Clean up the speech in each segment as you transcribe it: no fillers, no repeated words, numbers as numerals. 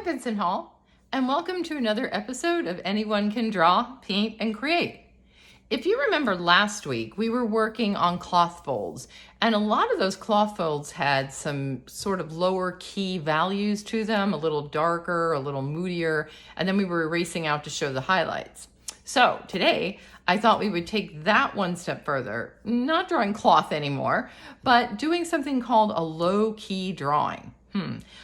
Vincent Hall, and welcome to another episode of Anyone Can Draw, Paint, and Create. If you remember last week, we were working on cloth folds, and a lot of those cloth folds had some sort of lower key values to them, a little darker, a little moodier, and then we were erasing out to show the highlights. So today, I thought we would take that one step further, not drawing cloth anymore, but doing something called a low-key drawing.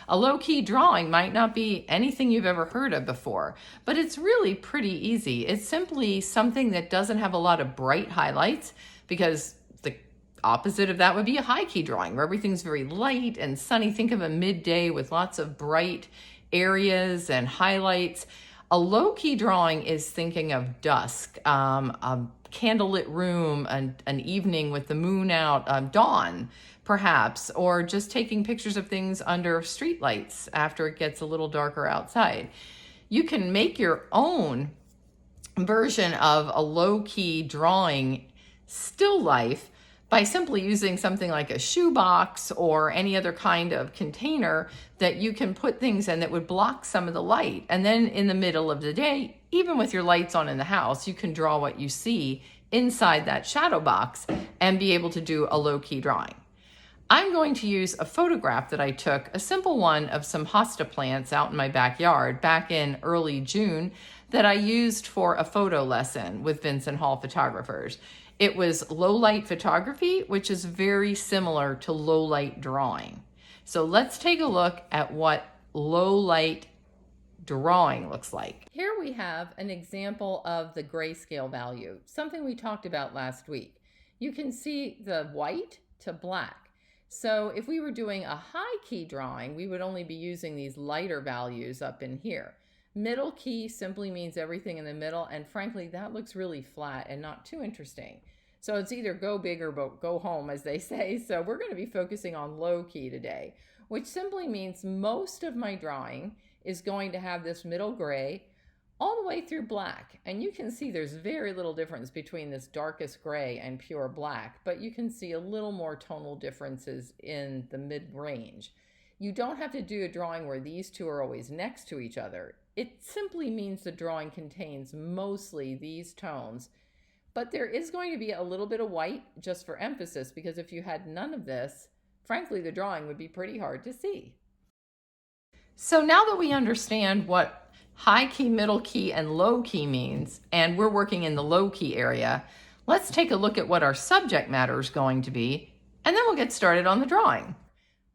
A low-key drawing might not be anything you've ever heard of before, but it's really pretty easy. It's simply something that doesn't have a lot of bright highlights, because the opposite of that would be a high-key drawing where everything's very light and sunny. Think of a midday with lots of bright areas and highlights. A low-key drawing is thinking of dusk, a candlelit room, an evening with the moon out, dawn, perhaps, or just taking pictures of things under streetlights after it gets a little darker outside. You can make your own version of a low-key drawing still life by simply using something like a shoebox or any other kind of container that you can put things in that would block some of the light. And then in the middle of the day, even with your lights on in the house, you can draw what you see inside that shadow box and be able to do a low-key drawing. I'm going to use a photograph that I took, a simple one of some hosta plants out in my backyard back in early June that I used for a photo lesson with Vincent Hall photographers. It was low light photography, which is very similar to low light drawing. So let's take a look at what low light drawing looks like. Here we have an example of the grayscale value, something we talked about last week. You can see the white to black. So if we were doing a high key drawing, we would only be using these lighter values up in here. Middle key simply means everything in the middle, and frankly, that looks really flat and not too interesting. So it's either go big or go home, as they say. So we're going to be focusing on low key today, which simply means most of my drawing is going to have this middle gray all the way through black. And you can see there's very little difference between this darkest gray and pure black, but you can see a little more tonal differences in the mid-range. You don't have to do a drawing where these two are always next to each other. It simply means the drawing contains mostly these tones, but there is going to be a little bit of white just for emphasis, because if you had none of this, frankly, the drawing would be pretty hard to see. So now that we understand what high key, middle key, and low key means, and we're working in the low key area, let's take a look at what our subject matter is going to be, and then we'll get started on the drawing.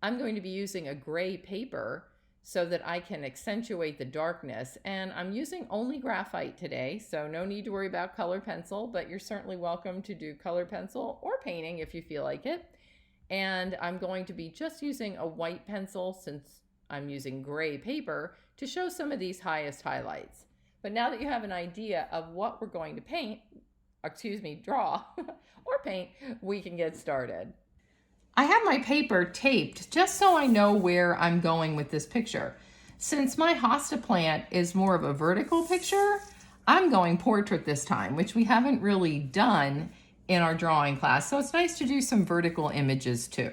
I'm going to be using a gray paper so that I can accentuate the darkness, and I'm using only graphite today, so no need to worry about color pencil, but you're certainly welcome to do color pencil or painting if you feel like it. And I'm going to be just using a white pencil since I'm using gray paper to show some of these highest highlights. But now that you have an idea of what we're going to draw or paint, we can get started. I have my paper taped just so I know where I'm going with this picture. Since my hosta plant is more of a vertical picture, I'm going portrait this time, which we haven't really done in our drawing class. So it's nice to do some vertical images too.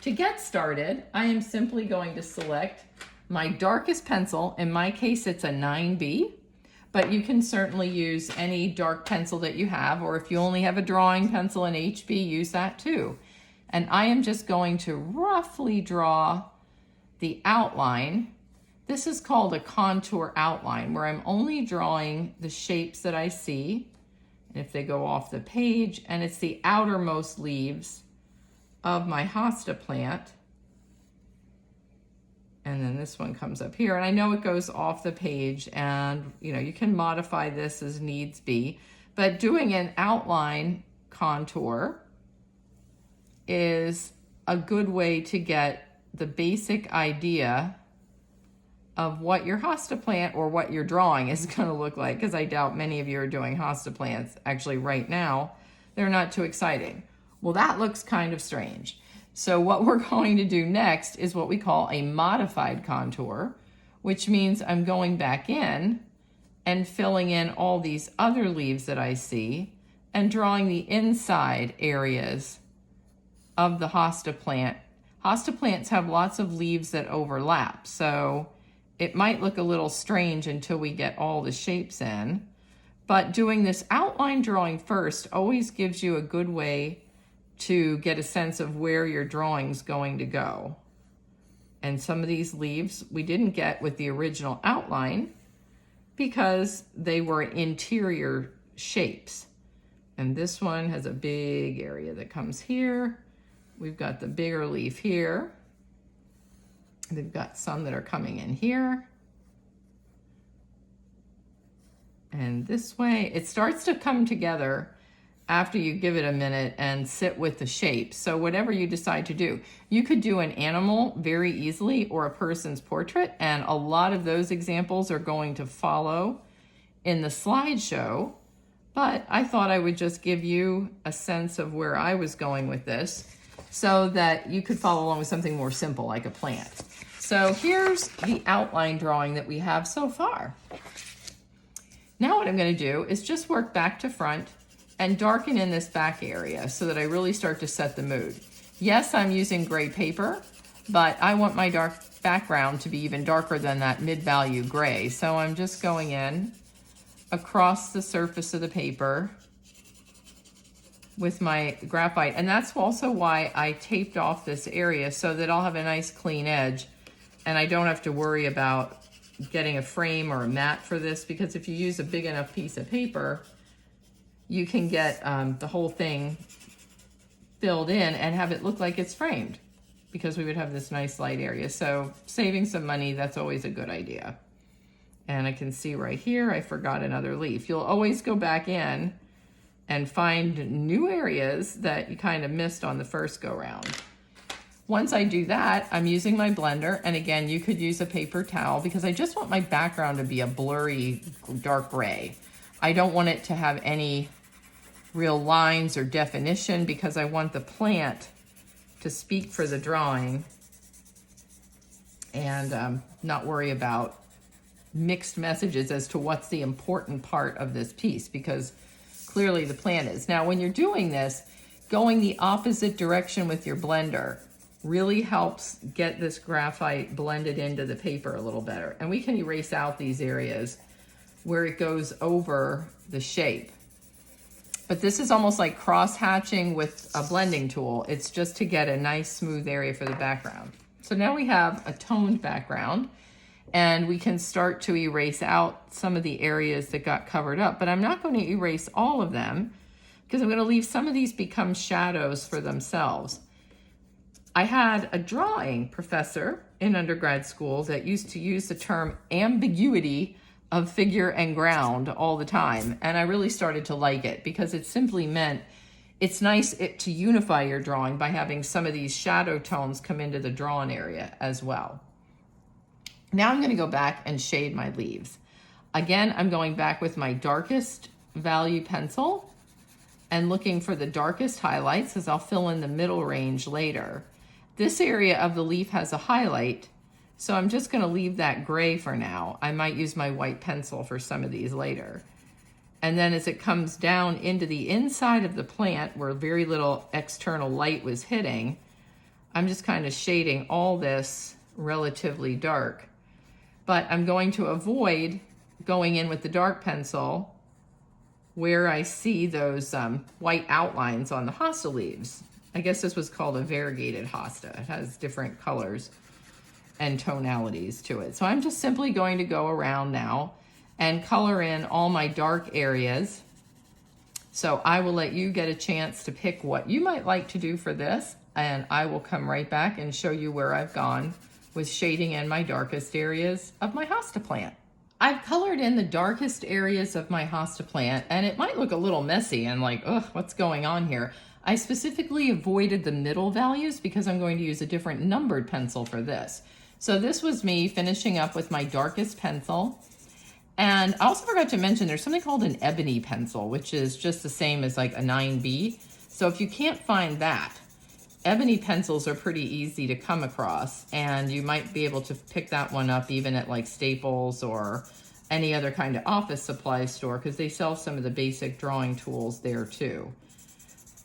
To get started, I am simply going to select my darkest pencil. In my case, it's a 9B, but you can certainly use any dark pencil that you have, or if you only have a drawing pencil in HB, use that too. And I am just going to roughly draw the outline. This is called a contour outline, where I'm only drawing the shapes that I see, and if they go off the page, and it's the outermost leaves of my hosta plant. And then this one comes up here, and I know it goes off the page, and you can modify this as needs be, but doing an outline contour is a good way to get the basic idea of what your hosta plant or what your drawing is going to look like, because I doubt many of you are doing hosta plants actually right now. They're not too exciting. Well, that looks kind of strange. So what we're going to do next is what we call a modified contour, which means I'm going back in and filling in all these other leaves that I see and drawing the inside areas of the hosta plant. Hosta plants have lots of leaves that overlap. So it might look a little strange until we get all the shapes in. But doing this outline drawing first always gives you a good way to get a sense of where your drawing's going to go. And some of these leaves we didn't get with the original outline because they were interior shapes. And this one has a big area that comes here. We've got the bigger leaf here. They've got some that are coming in here. And this way, it starts to come together after you give it a minute and sit with the shape. So whatever you decide to do, you could do an animal very easily or a person's portrait, and a lot of those examples are going to follow in the slideshow, but I thought I would just give you a sense of where I was going with this so that you could follow along with something more simple like a plant. So here's the outline drawing that we have so far. Now what I'm going to do is just work back to front and darken in this back area so that I really start to set the mood. Yes, I'm using gray paper, but I want my dark background to be even darker than that mid-value gray. So I'm just going in across the surface of the paper with my graphite. And that's also why I taped off this area so that I'll have a nice clean edge and I don't have to worry about getting a frame or a mat for this, because if you use a big enough piece of paper, you can get the whole thing filled in and have it look like it's framed, because we would have this nice light area. So saving some money, that's always a good idea. And I can see right here, I forgot another leaf. You'll always go back in and find new areas that you kind of missed on the first go round. Once I do that, I'm using my blender, and again, you could use a paper towel because I just want my background to be a blurry dark gray. I don't want it to have any real lines or definition because I want the plant to speak for the drawing and not worry about mixed messages as to what's the important part of this piece, because clearly the plant is. Now, when you're doing this, going the opposite direction with your blender really helps get this graphite blended into the paper a little better. And we can erase out these areas where it goes over the shape. But this is almost like cross-hatching with a blending tool. It's just to get a nice smooth area for the background. So now we have a toned background, and we can start to erase out some of the areas that got covered up. But I'm not going to erase all of them because I'm going to leave some of these become shadows for themselves. I had a drawing professor in undergrad school that used to use the term ambiguity of figure and ground all the time. And I really started to like it because it simply meant it's nice to unify your drawing by having some of these shadow tones come into the drawn area as well. Now I'm going to go back and shade my leaves. Again, I'm going back with my darkest value pencil and looking for the darkest highlights as I'll fill in the middle range later. This area of the leaf has a highlight, so I'm just going to leave that gray for now. I might use my white pencil for some of these later. And then as it comes down into the inside of the plant where very little external light was hitting, I'm just kind of shading all this relatively dark. But I'm going to avoid going in with the dark pencil where I see those white outlines on the hosta leaves. I guess this was called a variegated hosta. It has different colors and tonalities to it. So I'm just simply going to go around now and color in all my dark areas. So I will let you get a chance to pick what you might like to do for this, and I will come right back and show you where I've gone with shading in my darkest areas of my hosta plant. I've colored in the darkest areas of my hosta plant, and it might look a little messy and like, ugh, what's going on here? I specifically avoided the middle values because I'm going to use a different numbered pencil for this. So this was me finishing up with my darkest pencil. And I also forgot to mention there's something called an ebony pencil, which is just the same as like a 9B. So if you can't find that, ebony pencils are pretty easy to come across, and you might be able to pick that one up even at like Staples or any other kind of office supply store, because they sell some of the basic drawing tools there too.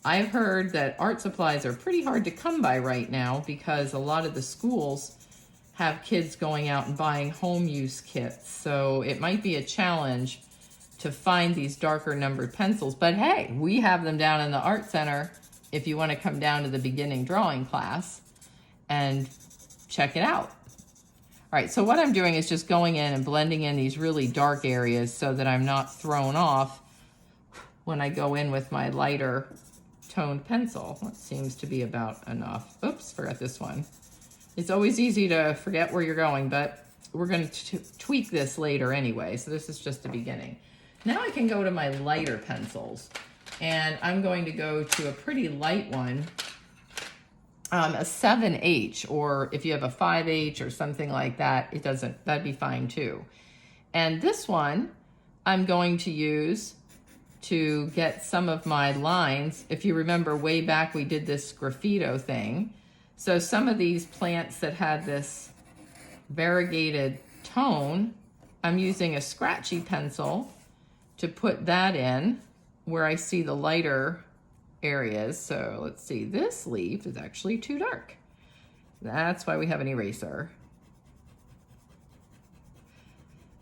I've heard that art supplies are pretty hard to come by right now because a lot of the schools have kids going out and buying home use kits. So it might be a challenge to find these darker numbered pencils. But hey, we have them down in the art center if you want to come down to the beginning drawing class and check it out. All right, so what I'm doing is just going in and blending in these really dark areas so that I'm not thrown off when I go in with my lighter toned pencil. That seems to be about enough. Oops, forgot this one. It's always easy to forget where you're going, but we're going to tweak this later anyway, so this is just the beginning. Now I can go to my lighter pencils, and I'm going to go to a pretty light one, a 7H, or if you have a 5H or something like that, that'd be fine too. And this one I'm going to use to get some of my lines. If you remember way back, we did this graffito thing. So some of these plants that had this variegated tone, I'm using a scratchy pencil to put that in where I see the lighter areas. So let's see, this leaf is actually too dark. That's why we have an eraser.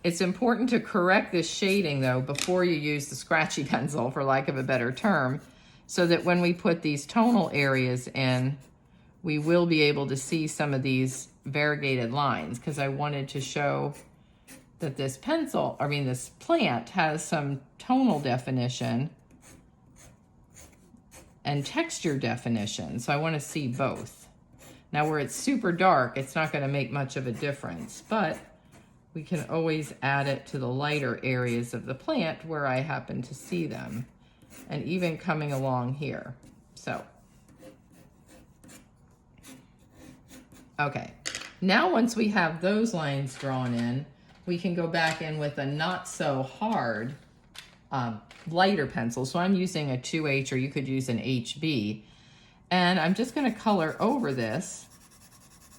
It's important to correct this shading though before you use the scratchy pencil, for lack of a better term, so that when we put these tonal areas in, we will be able to see some of these variegated lines, because I wanted to show that this this plant has some tonal definition and texture definition. So I want to see both. Now where it's super dark, it's not going to make much of a difference, but we can always add it to the lighter areas of the plant where I happen to see them, and even coming along here. So, okay. Now once we have those lines drawn in, we can go back in with a not so hard lighter pencil. So I'm using a 2H, or you could use an HB. And I'm just going to color over this,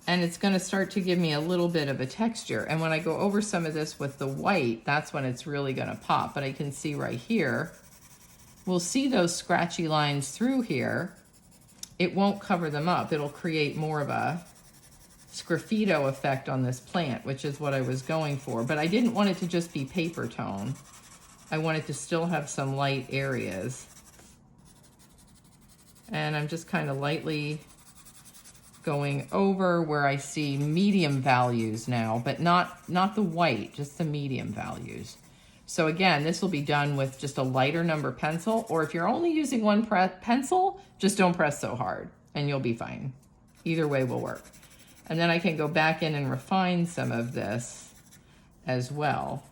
and it's going to start to give me a little bit of a texture. And when I go over some of this with the white, that's when it's really going to pop. But I can see right here, we'll see those scratchy lines through here. It won't cover them up. It'll create more of a sgraffito effect on this plant, which is what I was going for. But I didn't want it to just be paper tone. I wanted to still have some light areas. And I'm just kind of lightly going over where I see medium values now, but not the white, just the medium values. So again, this will be done with just a lighter number pencil, or if you're only using one pencil, just don't press so hard and you'll be fine. Either way will work. And then I can go back in and refine some of this as well.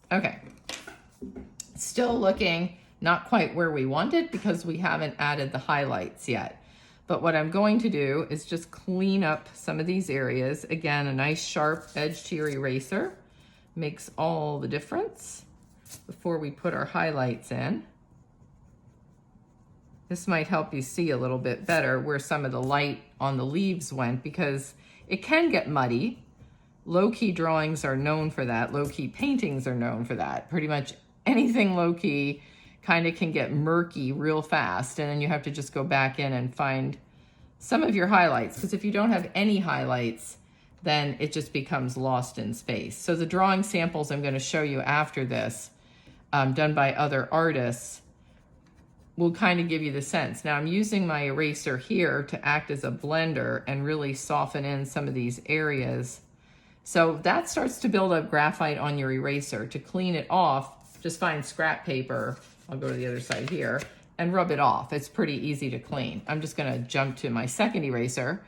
Okay, still looking not quite where we wanted because we haven't added the highlights yet. But what I'm going to do is just clean up some of these areas. Again, a nice sharp edge to your eraser makes all the difference before we put our highlights in. This might help you see a little bit better where some of the light on the leaves went, because it can get muddy. Low-key drawings are known for that. Low-key paintings are known for that. Pretty much anything low-key kind of can get murky real fast, and then you have to just go back in and find some of your highlights, because if you don't have any highlights, then it just becomes lost in space. So the drawing samples I'm going to show you after this, done by other artists, will kind of give you the sense. Now I'm using my eraser here to act as a blender and really soften in some of these areas. So that starts to build up graphite on your eraser. To clean it off, just find scrap paper, I'll go to the other side here, and rub it off. It's pretty easy to clean. I'm just gonna jump to my second eraser,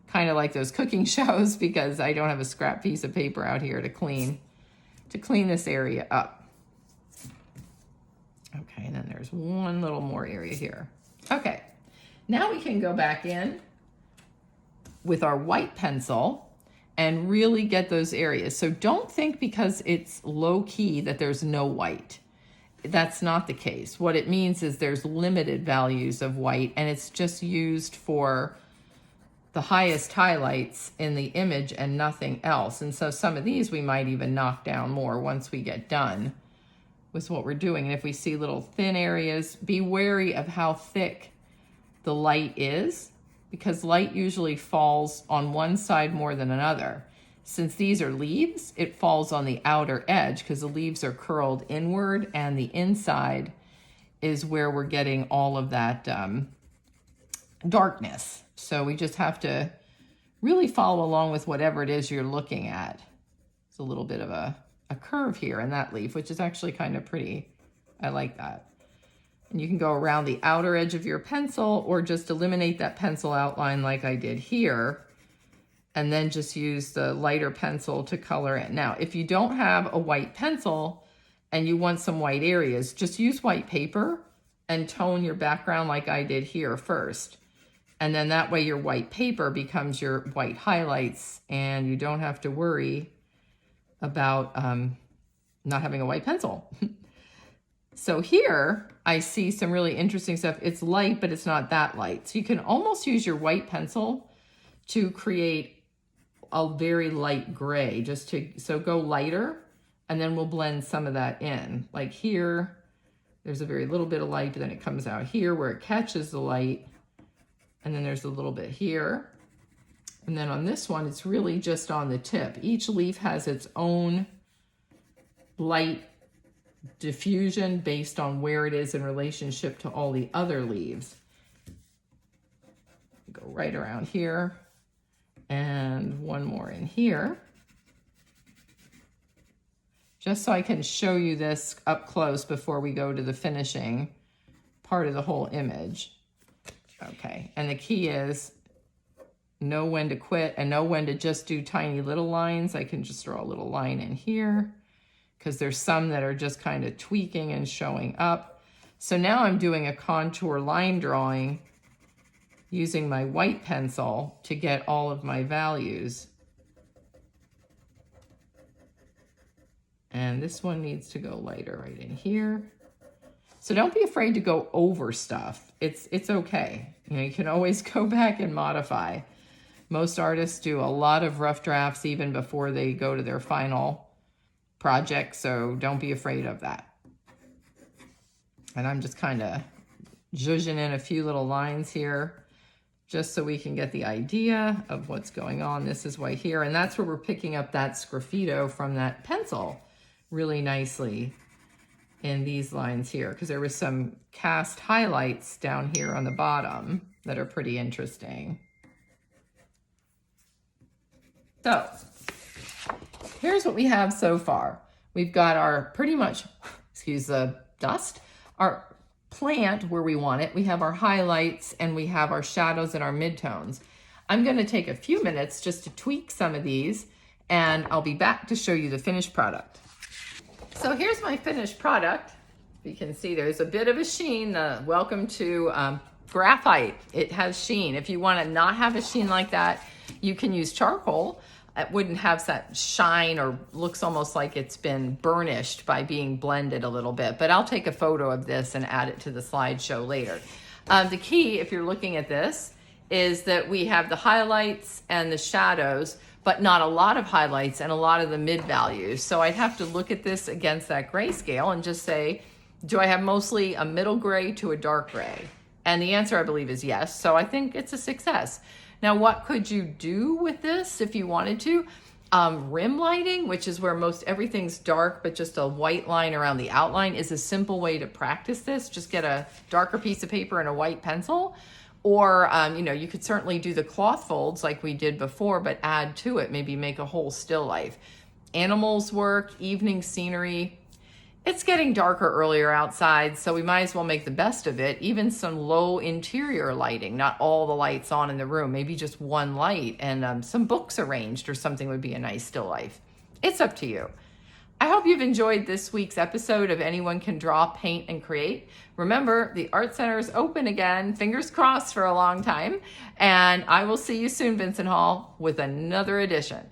kind of like those cooking shows, because I don't have a scrap piece of paper out here to clean this area up. Okay, and then there's one little more area here. Okay, now we can go back in with our white pencil and really get those areas. So don't think because it's low key that there's no white. That's not the case. What it means is there's limited values of white, and it's just used for the highest highlights in the image and nothing else. And so some of these we might even knock down more once we get done with what we're doing. And if we see little thin areas, be wary of how thick the light is, because light usually falls on one side more than another. Since these are leaves, it falls on the outer edge because the leaves are curled inward, and the inside is where we're getting all of that darkness. So we just have to really follow along with whatever it is you're looking at. It's a little bit of a curve here in that leaf, which is actually kind of pretty. I like that. And you can go around the outer edge of your pencil or just eliminate that pencil outline like I did here, and then just use the lighter pencil to color it. Now, if you don't have a white pencil and you want some white areas, just use white paper and tone your background like I did here first. And then that way your white paper becomes your white highlights, and you don't have to worry about not having a white pencil. So here I see some really interesting stuff. It's light, but it's not that light. So you can almost use your white pencil to create a very light gray, so go lighter, and then we'll blend some of that in. Like here, there's a very little bit of light, but then it comes out here where it catches the light. And then there's a little bit here. And then on this one, it's really just on the tip. Each leaf has its own light diffusion based on where it is in relationship to all the other leaves. Go right around here, and one more in here. Just so I can show you this up close before we go to the finishing part of the whole image. Okay, and the key is know when to quit and know when to just do tiny little lines. I can just draw a little line in here because there's some that are just kind of tweaking and showing up. So now I'm doing a contour line drawing using my white pencil to get all of my values. And this one needs to go lighter right in here. So don't be afraid to go over stuff. It's okay. You know, you can always go back and modify. Most artists do a lot of rough drafts even before they go to their final project, so don't be afraid of that. And I'm just kind of zhuzhing in a few little lines here just so we can get the idea of what's going on. This is right here, and that's where we're picking up that sgraffito from that pencil really nicely in these lines here, because there was some cast highlights down here on the bottom that are pretty interesting. So here's what we have so far. We've got our pretty much, excuse the dust, our plant where we want it. We have our highlights and we have our shadows and our midtones. I'm going to take a few minutes just to tweak some of these, and I'll be back to show you the finished product. So here's my finished product. You can see there's a bit of a sheen. Welcome to graphite. It has sheen. If you want to not have a sheen like that, you can use charcoal. It wouldn't have that shine or looks almost like it's been burnished by being blended a little bit. But I'll take a photo of this and add it to the slideshow later. The key, if you're looking at this, is that we have the highlights and the shadows, but not a lot of highlights and a lot of the mid values. So I'd have to look at this against that grayscale and just say, do I have mostly a middle gray to a dark gray? And the answer, I believe, is yes. So I think it's a success. Now, what could you do with this if you wanted to? Rim lighting, which is where most everything's dark, but just a white line around the outline, is a simple way to practice this. Just get a darker piece of paper and a white pencil. Or, you know, you could certainly do the cloth folds like we did before, but add to it, maybe make a whole still life. Animals work, evening scenery. It's getting darker earlier outside, so we might as well make the best of it. Even some low interior lighting, not all the lights on in the room, maybe just one light and some books arranged or something would be a nice still life. It's up to you. I hope you've enjoyed this week's episode of Anyone Can Draw, Paint, and Create. Remember, the Art Center is open again, fingers crossed for a long time, and I will see you soon, Vincent Hall, with another edition.